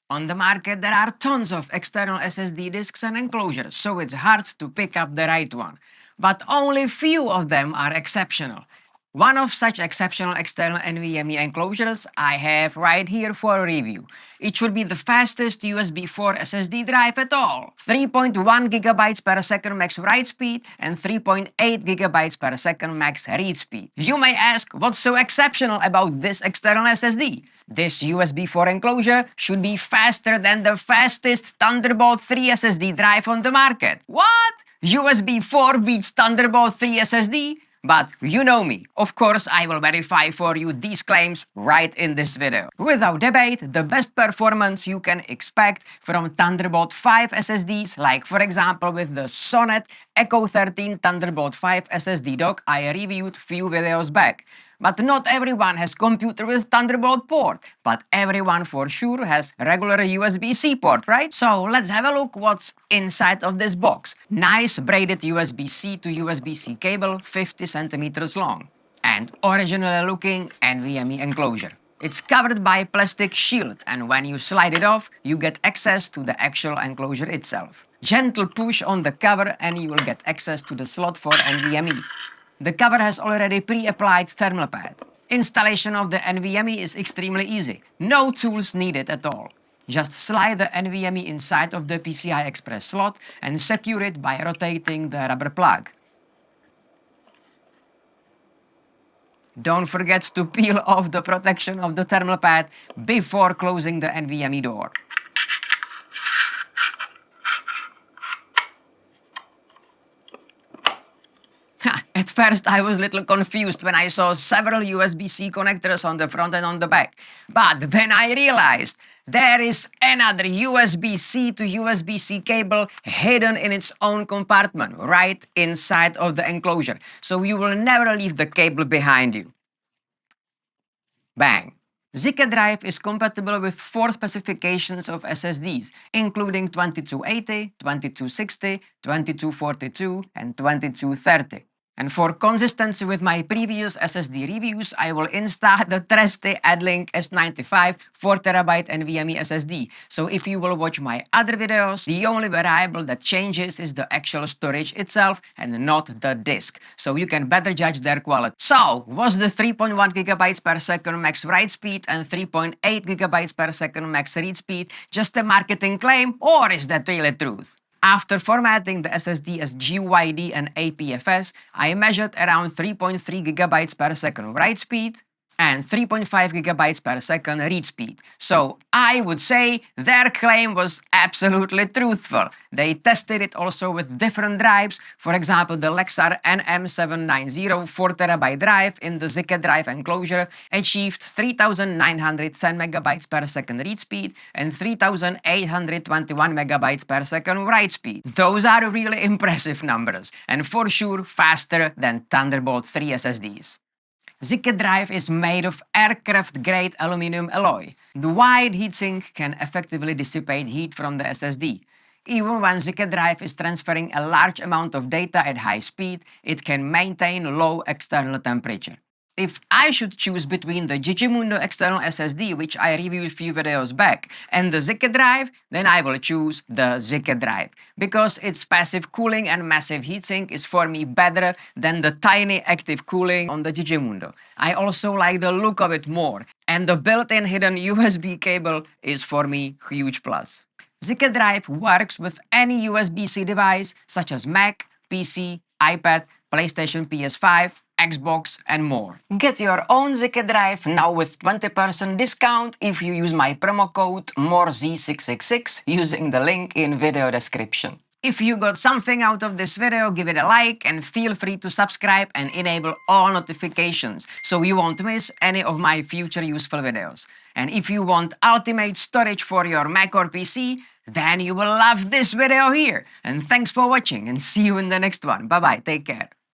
On the market, there are tons of external SSD disks and enclosures, so it's hard to pick up the right one. But only few of them are exceptional. One of such exceptional external NVMe enclosures I have right here for a review. It should be the fastest USB 4 SSD drive at all. 3.1 GB per second max write speed and 3.8 GB per second max read speed. You may ask, what's so exceptional about this external SSD? This USB 4 enclosure should be faster than the fastest Thunderbolt 3 SSD drive on the market. What? USB 4 beats Thunderbolt 3 SSD? But you know me, of course I will verify for you these claims right in this video. Without debate, the best performance you can expect from Thunderbolt 5 SSDs, like for example with the Sonnet Echo 13 Thunderbolt 5 SSD dock I reviewed few videos back. But not everyone has computer with Thunderbolt port, but everyone for sure has regular USB-C port, right? So let's have a look what's inside of this box. Nice braided USB-C to USB-C cable, 50 centimeters long, and original looking NVMe enclosure. It's covered by a plastic shield, and when you slide it off, you get access to the actual enclosure itself. Gentle push on the cover and you will get access to the slot for NVMe. The cover has already pre-applied thermal pad. Installation of the NVMe is extremely easy. No tools needed at all. Just slide the NVMe inside of the PCI Express slot and secure it by rotating the rubber plug. Don't forget to peel off the protection of the thermal pad before closing the NVMe door. At first I was a little confused when I saw several USB-C connectors on the front and on the back. But then I realized there is another USB-C to USB-C cable hidden in its own compartment right inside of the enclosure. So you will never leave the cable behind you. Bang! Zika drive is compatible with 4 specifications of SSDs, including 2280, 2260, 2242, and 2230. And for consistency with my previous SSD reviews, I will install the trusty Adlink S95 4TB NVMe SSD. So if you will watch my other videos, the only variable that changes is the actual storage itself and not the disk. So you can better judge their quality. So, was the 3.1 GB per second max write speed and 3.8 GB per second max read speed just a marketing claim, or is that really truth? After formatting the SSD as GYD and APFS, I measured around 3.3 GB per second write speed and 3.5 GB per second read speed. So I would say their claim was absolutely truthful. They tested it also with different drives. For example, the Lexar NM790 4TB drive in the Zika drive enclosure achieved 3910 MB per second read speed and 3821 MB per second write speed. Those are really impressive numbers and for sure faster than Thunderbolt 3 SSDs. Zika drive is made of aircraft-grade aluminum alloy. The wide heatsink can effectively dissipate heat from the SSD. Even when Zika drive is transferring a large amount of data at high speed, it can maintain low external temperature. If I should choose between the Gigimundo external SSD, which I reviewed a few videos back, and the Zika drive, then I will choose the Zika drive, because its passive cooling and massive heatsink is for me better than the tiny active cooling on the Gigimundo. I also like the look of it more, and the built-in hidden USB cable is for me a huge plus. Zika drive works with any USB-C device such as Mac, PC, iPad, PlayStation PS5, Xbox, and more. Get your own Zika drive now with 20% discount if you use my promo code MORZ666 using the link in video description. If you got something out of this video, give it a like and feel free to subscribe and enable all notifications so you won't miss any of my future useful videos. And if you want ultimate storage for your Mac or PC, then you will love this video here. And thanks for watching and see you in the next one. Bye bye, take care.